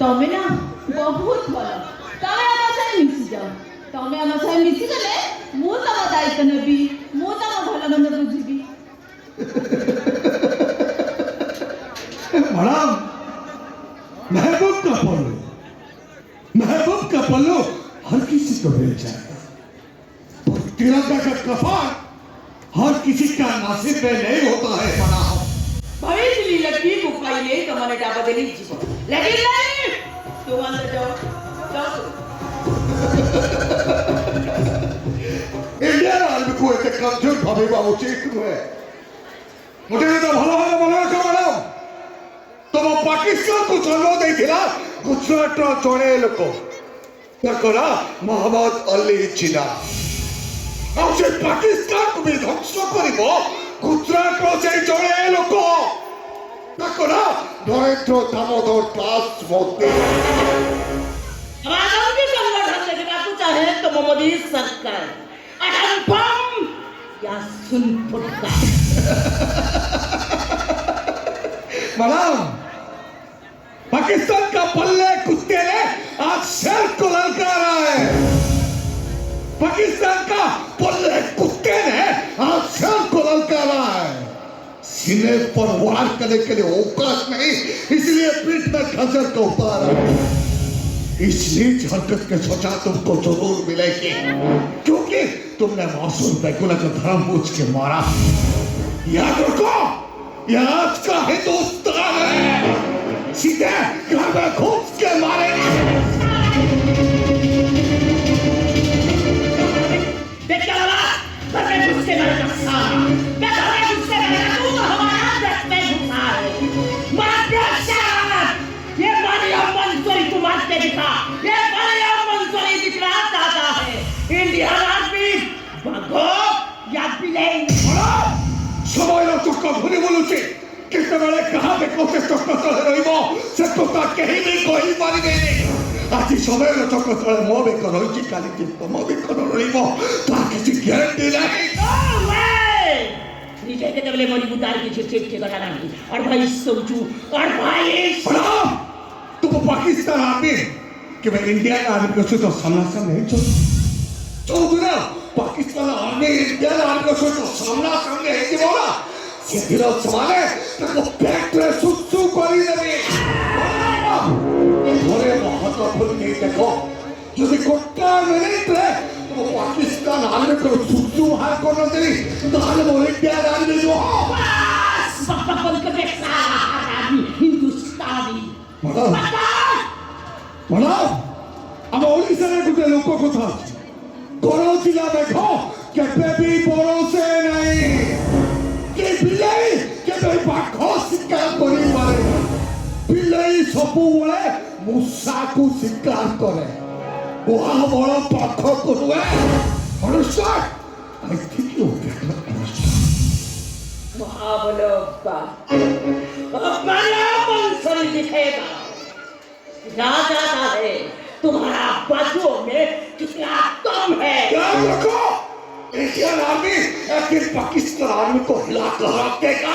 तमे ना बहुत भल तमे आम साथे मिसी जाओ तमे आम साथे मिसी गले मु तम दायित्व नेबी मु तम भल मंद बुझिबी मैडम महबूब का पल्लू हर किसी को मिल जाएगा पर तिरंगा का कफन हर किसी का नसीब में नहीं होता है। मैडम भविष्य लड़की को पाइले तमने डाबा देली जीवन लेकिन नहीं तुम अंदर जाओ जाओ इंडियन आर्मी को एक कमजोर भावेबा उचित नुहे मुझे तो भलो भलो मन रख मैडम तुम पाकिस्तान को जन्म देथिला गुजरात रो जणे लोक ताकरा मोहम्मद अली जिना और से पाकिस्तान को भी ध्वंस करिबो गुजरात रो से जणे लोक ताकरा नरेंद्र दामोदर दास मोदी हमारा भी संगठन से बापू चाहे तो मोदी सरकार अटल बम या सुन फुटका मैडम पाकिस्तान का पल्ले कुत्ते ने आज शेर को ललकारा है। पाकिस्तान का पल्ले कुत्ते ने आज शेर को ललकारा है। सीने पर वार करने के लिए औकात नहीं इसलिए पीठ में खंजर को उतारा। इस नीच हरकत के सजा तुमको जरूर मिलेगी क्योंकि तुमने मासूम बैकुला को धर्म पूछ के मारा। याद रखो यह आज का हिंदुस्तान है सीधे घर में घुस के मारेंगे। देखा घर में घुस के मारेगा सारा मैं घर में घुस के मारेगा तू तो हमारा देश में घुसा है मार ये मरियम मंसूरी को मारते दिखा ये मरियम मंसूरी दिखना चाहता है इंडिया आर्मी भागो या बिलेन छोड़ो समय रो चक्कर भूली बोलुची कितने बड़े कहाँ पे कोते चक्कर चले रहिबो से कोता कहीं भी कोई मारी देनी आज समय रो चक्कर चले मो बे करो जी काली की मो बे करो रहिबो ता किसी गारंटी नहीं। नो वे नीचे के तबले मोली बुतार की चिप के गला नहीं और भाई सोचू और भाई बड़ा तुम पाकिस्तान आर्मी कि मैं इंडियन आर्मी को तो सामना नहीं चल ना पाकिस्तान आर्मी इंडियन आर्मी को तो सामना सामने है कि बोला सेदिन समाने ताको पेट रे सुसु करी देबी घरे महत्वपूर्ण नहीं देखो यदि कोटा मिनिट रे तो पाकिस्तान आर्मी को सुसु हार कर देबी ताले वो इंडियन आर्मी जो बस पापा बंद कर दे सारा आदमी हिंदुस्तानी बड़ा अब ओडिशा रे गुटे लोक कथा बड़ो जिला देखो केबे भी बड़ो से नहीं के बिलाई केबे पाखो शिकार करी मारे बिलाई सबु बळे मूसा को शिकार करे वहा बड़ पाखो करुए अंडरस्टैंड आई थिंक यू महाबलोका अपना मंसूरी दिखेगा राजा है तुम्हारा बाजुओं में कितना दम है याद रखो इंडियन आर्मी एक दिन पाकिस्तान आर्मी को हिला कर रखेगा।